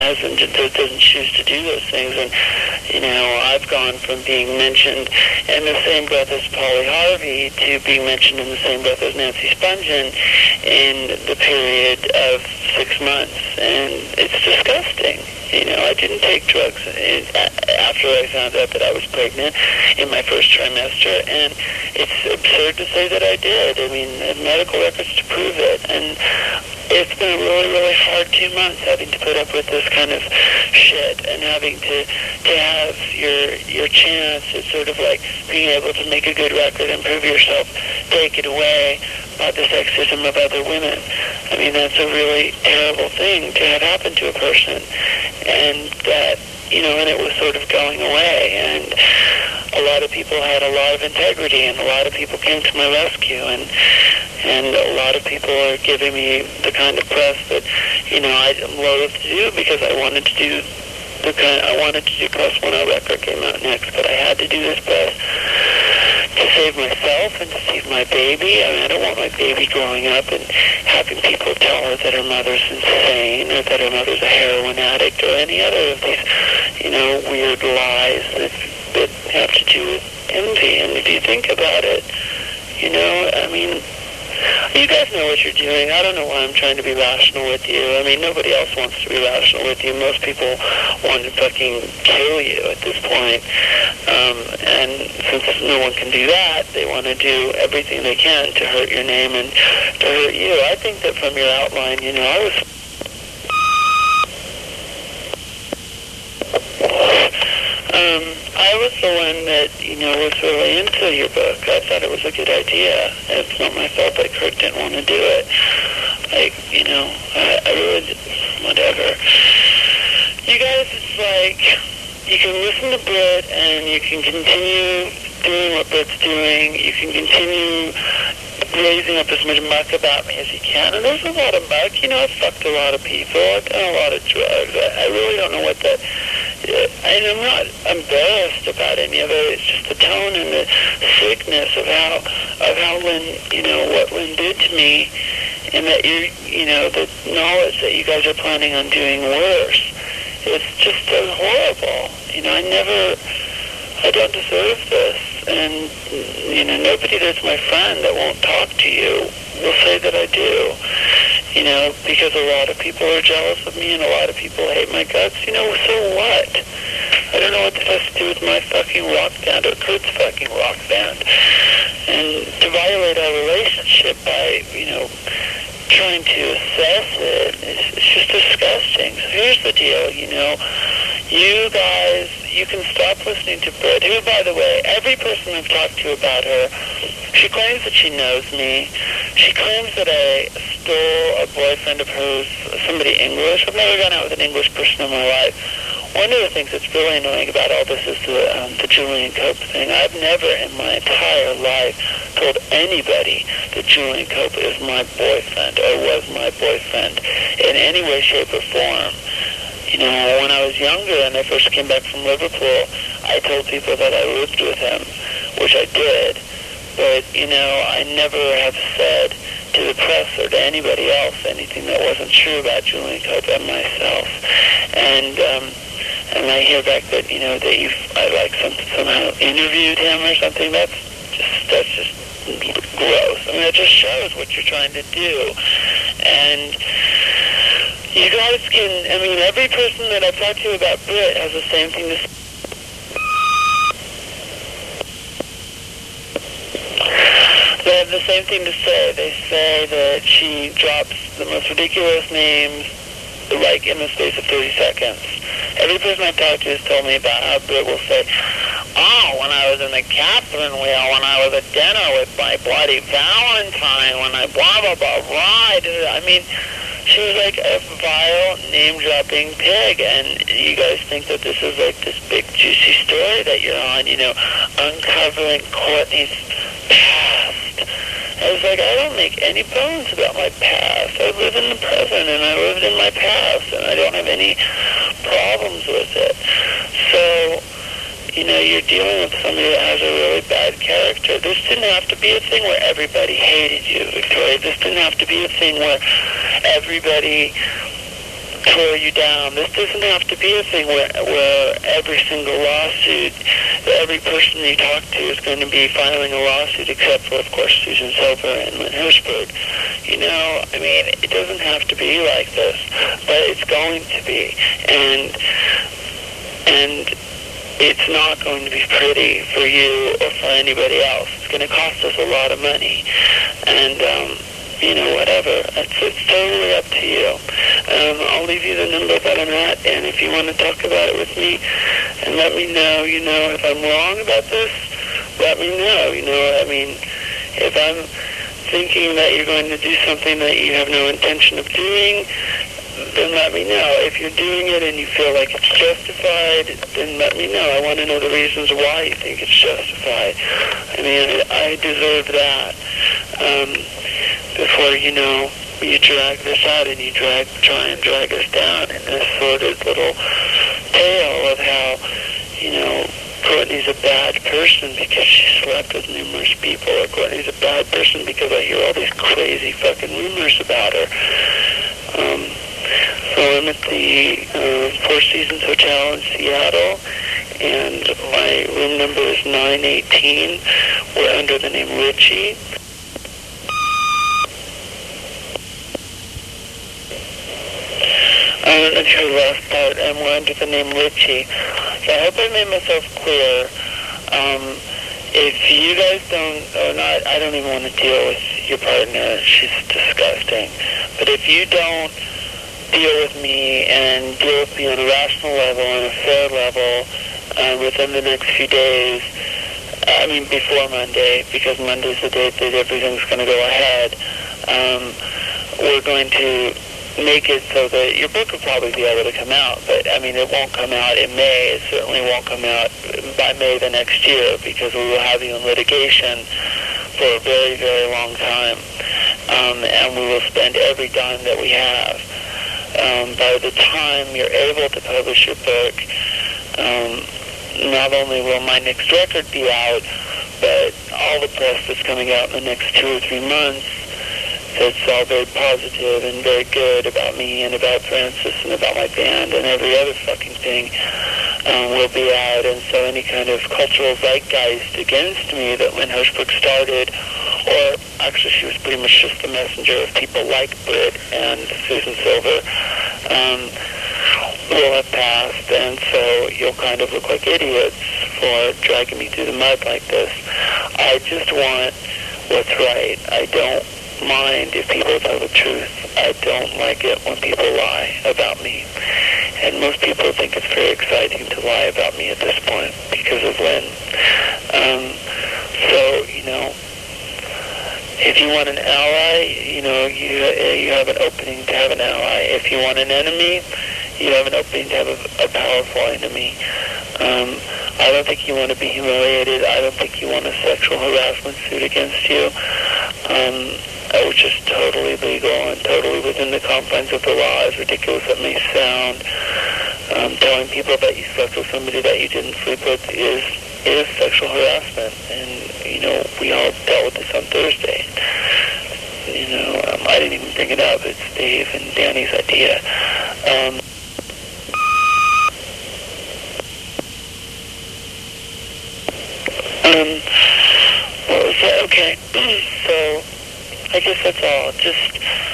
and just doesn't choose to do those things. And, I've gone from being mentioned in the same breath as Polly Harvey to being mentioned in the same breath as Nancy Spungen in the period of 6 months. And it's disgusting. I didn't take drugs after I found out that I was pregnant in my first trimester, and it's absurd to say that I did. I mean, medical records to prove it. And it's been a really, really hard 2 months having to put up with this kind of shit and having to have your chance at sort of like being able to make a good record and prove yourself taken away by the sexism of other women. I mean, that's a really terrible thing to have happen to a person. And that, and it was sort of going away. And a lot of people had a lot of integrity, and a lot of people came to my rescue, and a lot of people are giving me the kind of press that, I'm loath to do, because I wanted to do press when our record came out next, but I had to do this press to save myself and to save my baby. I mean, I don't want my baby growing up and having people tell her that her mother's insane or that her mother's a heroin addict or any other of these, weird lies that have to do with envy. And if you think about it, I mean, you guys know what you're doing. I don't know why I'm trying to be rational with you. I mean, nobody else wants to be rational with you. Most people want to fucking kill you at this point. And since no one can do that, they want to do everything they can to hurt your name and to hurt you. I think that from your outline, I was the one that, was really into your book. I thought it was a good idea. It's not my fault that Kurt didn't want to do it. Like, I really, whatever. You guys, it's like, you can listen to Britt and you can continue doing what Britt's doing. You can continue raising up as much muck about me as you can. And there's a lot of muck. I've fucked a lot of people. I've done a lot of drugs. I really don't know what that... And I'm not embarrassed about any of it. It's just the tone and the sickness of how Lynn, what Lynn did to me, and that the knowledge that you guys are planning on doing worse. It's just so horrible. I don't deserve this. And, nobody that's my friend that won't talk to you will say that I do. Because a lot of people are jealous of me and a lot of people hate my guts. So what? I don't know what this has to do with my fucking rock band or Kurt's fucking rock band. And to violate our relationship by, trying to assess it, it's just disgusting. So here's the deal, you guys, you can stop listening to Britt, who, by the way, every person I've talked to about her, she claims that she knows me. She claims that I stole a boyfriend of hers, somebody English. I've never gone out with an English person in my life. One of the things that's really annoying about all this is the Julian Cope thing. I've never in my entire life told anybody that Julian Cope is my boyfriend or was my boyfriend in any way, shape, or form. When I was younger and I first came back from Liverpool, I told people that I lived with him, which I did. But, I never have said to the press or to anybody else anything that wasn't true about Julian Cope and myself. And I hear back that, I somehow interviewed him or something. That's just gross. I mean, it just shows what you're trying to do. And you guys can, every person that I've talked to about Britt has the same thing to say. They have the same thing to say. They say that she drops the most ridiculous names, like in the space of 30 seconds. Every person I've talked to has told me about how Britt will say, when I was in the Catherine wheel, when I was at dinner with my bloody Valentine, when I blah, blah, blah, right. I mean, she was like a vile, name-dropping pig, and you guys think that this is like this big, juicy story that you're on, uncovering Courtney's past. I was like, I don't make any bones about my past. I live in the present, and I lived in my past, and I don't have any problems with it. So, you're dealing with somebody that has a really bad character. This didn't have to be a thing where everybody hated you, Victoria. This didn't have to be a thing where everybody tore you down. This doesn't have to be a thing where every single lawsuit, every person you talk to is going to be filing a lawsuit, except for, of course, Susan Silver and Lynn Hirschberg. You know, I mean, it doesn't have to be like this, but it's going to be. And it's not going to be pretty for you or for anybody else. It's going to cost us a lot of money. And, you know, whatever. It's totally up to you. I'll leave you the number that I'm at, and if you want to talk about it with me, and let me know, you know, if I'm wrong about this, let me know, you know. I mean, if I'm thinking that you're going to do something that you have no intention of doing, then let me know. If you're doing it and you feel like it's justified, then let me know. I want to know the reasons why you think it's justified. I mean, I deserve that. Before, you know, you drag this out and you try and drag us down in this sordid little tale of how, you know, Courtney's a bad person because she slept with numerous people, or Courtney's a bad person because I hear all these crazy fucking rumors about her. So I'm at the Four Seasons Hotel in Seattle, and my room number is 918. We're under the name Richie. I don't know if you heard the last part, and we're under the name Richie. So I hope I made myself clear. If you guys don't, or not, I don't even want to deal with your partner. She's disgusting. But if you don't deal with me and deal with me on a rational level, on a fair level, within the next few days, I mean before Monday, because Monday's the date that everything's going to go ahead, we're going to make it so that your book will probably be able to come out, but I mean it won't come out in May. It certainly won't come out by May the next year, because we will have you in litigation for a very, very long time, and we will spend every dime that we have. By the time you're able to publish your book, not only will my next record be out, but all the press that's coming out in the next 2 or 3 months, it's all very positive and very good about me and about Francis and about my band and every other fucking thing will be out. And so any kind of cultural zeitgeist against me that Lynn Hirschberg started, or actually she was pretty much just the messenger of people like Britt and Susan Silver, will have passed. And so you'll kind of look like idiots for dragging me through the mud like this. I just want what's right. I don't mind if people tell the truth. I don't like it when people lie about me. And most people think it's very exciting to lie about me at this point because of Lynn. So, you know, if you want an ally, you know, you have an opening to have an ally. If you want an enemy, you have an opening to have a powerful enemy. I don't think you want to be humiliated. I don't think you want a sexual harassment suit against you. Which is totally legal and totally within the confines of the law, as ridiculous as it may sound. Telling people that you slept with somebody that you didn't sleep with is sexual harassment. And, you know, we all dealt with this on Thursday. You know, I didn't even bring it up. It's Dave and Danny's idea. What was that? Okay. So I guess that's all. Just